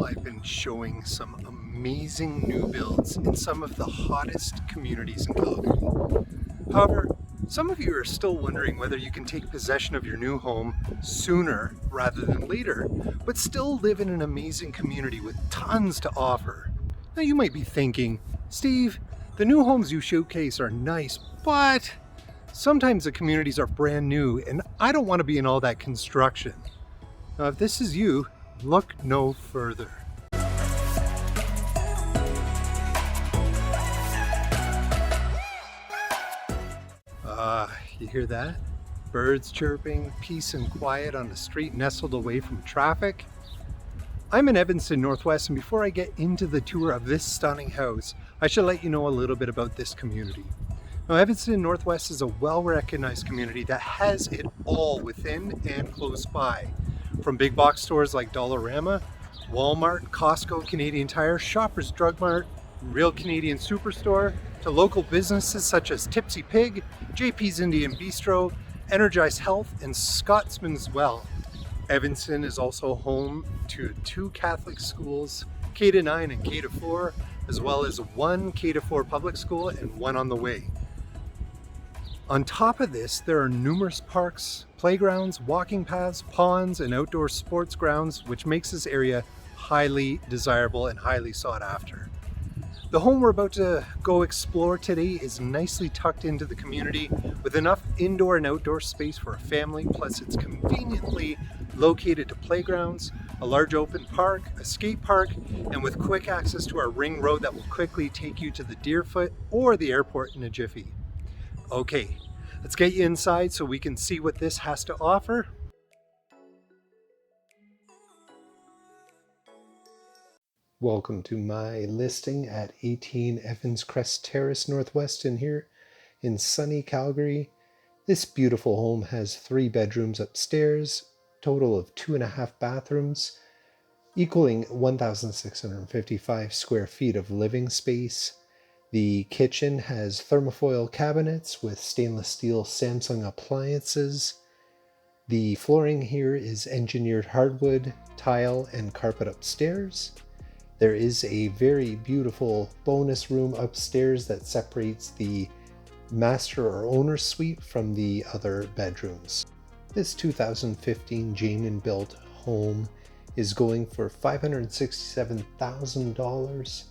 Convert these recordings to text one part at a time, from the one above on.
channel, I've been showing some amazing new builds in some of the hottest communities in Calgary. However, some of you are still wondering whether you can take possession of your new home sooner rather than later, but still live in an amazing community with tons to offer. Now you might be thinking, Steve, the new homes you showcase are nice, but sometimes the communities are brand new and I don't want to be in all that construction. Now if this is you, look no further. You hear that? Birds chirping, peace and quiet on a street nestled away from traffic. I'm in Evanston, Northwest, and before I get into the tour of this stunning house, I should let you know a little bit about this community. Now, Evanston, Northwest is a well-recognized community that has it all within and close by. From big box stores like Dollarama, Walmart, Costco, Canadian Tire, Shoppers Drug Mart, Real Canadian Superstore, to local businesses such as Tipsy Pig, JP's Indian Bistro, Energized Health, and Scotsman's Well. Evanston is also home to 2 Catholic schools, K-9 and K-4, as well as 1 K-4 public school and 1 on the way. On top of this, there are numerous parks, playgrounds, walking paths, ponds, and outdoor sports grounds, which makes this area highly desirable and highly sought after. The home we're about to go explore today is nicely tucked into the community with enough indoor and outdoor space for a family, plus it's conveniently located to playgrounds, a large open park, a skate park, and with quick access to our ring road that will quickly take you to the Deerfoot or the airport in a jiffy. Okay, let's get you inside so we can see what this has to offer. Welcome to my listing at 18 Evans Crest Terrace Northwest here in sunny Calgary. This beautiful home has 3 bedrooms upstairs, total of 2.5 bathrooms, equaling 1,655 square feet of living space. The kitchen has thermofoil cabinets with stainless steel Samsung appliances. The flooring here is engineered hardwood, tile, and carpet upstairs. There is a very beautiful bonus room upstairs that separates the master or owner suite from the other bedrooms. This 2015 Jayman built home is going for $567,000.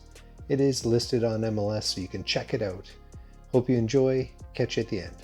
It is listed on MLS, so you can check it out. Hope you enjoy. Catch you at the end.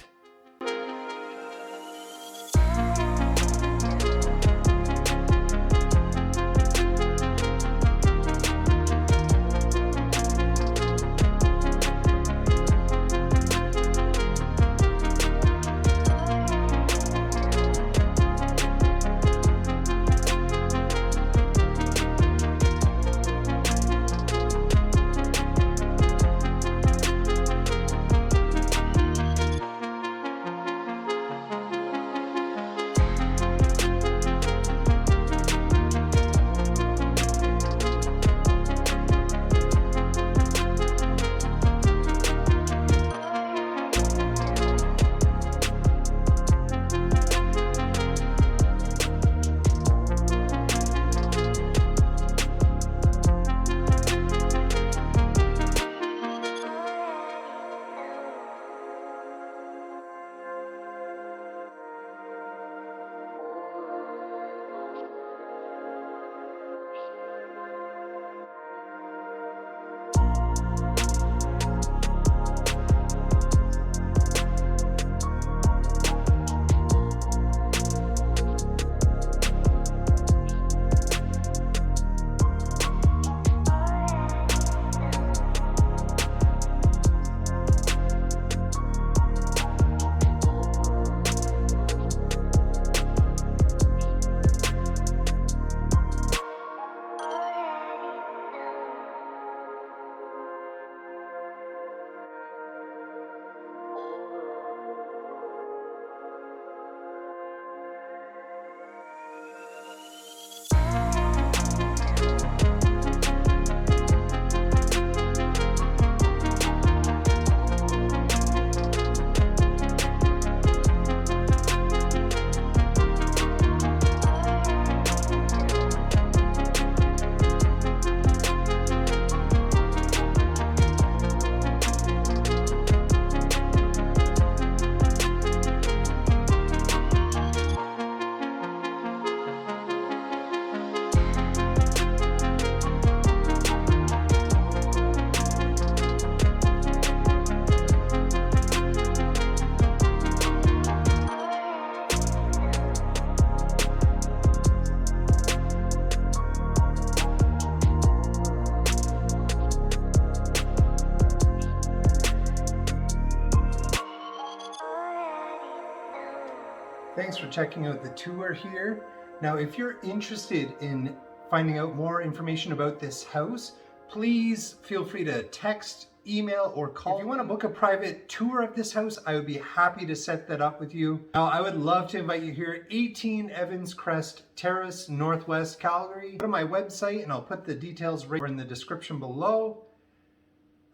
Thanks for checking out the tour here. Now, if you're interested in finding out more information about this house, please feel free to text, email, or call. If you want to book a private tour of this house, I would be happy to set that up with you. Now, I would love to invite you here at 18 Evans Crest Terrace, Northwest Calgary. Go to my website and I'll put the details right in the description below.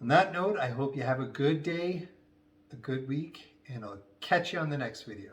On that note, I hope you have a good day, a good week, and I'll catch you on the next video.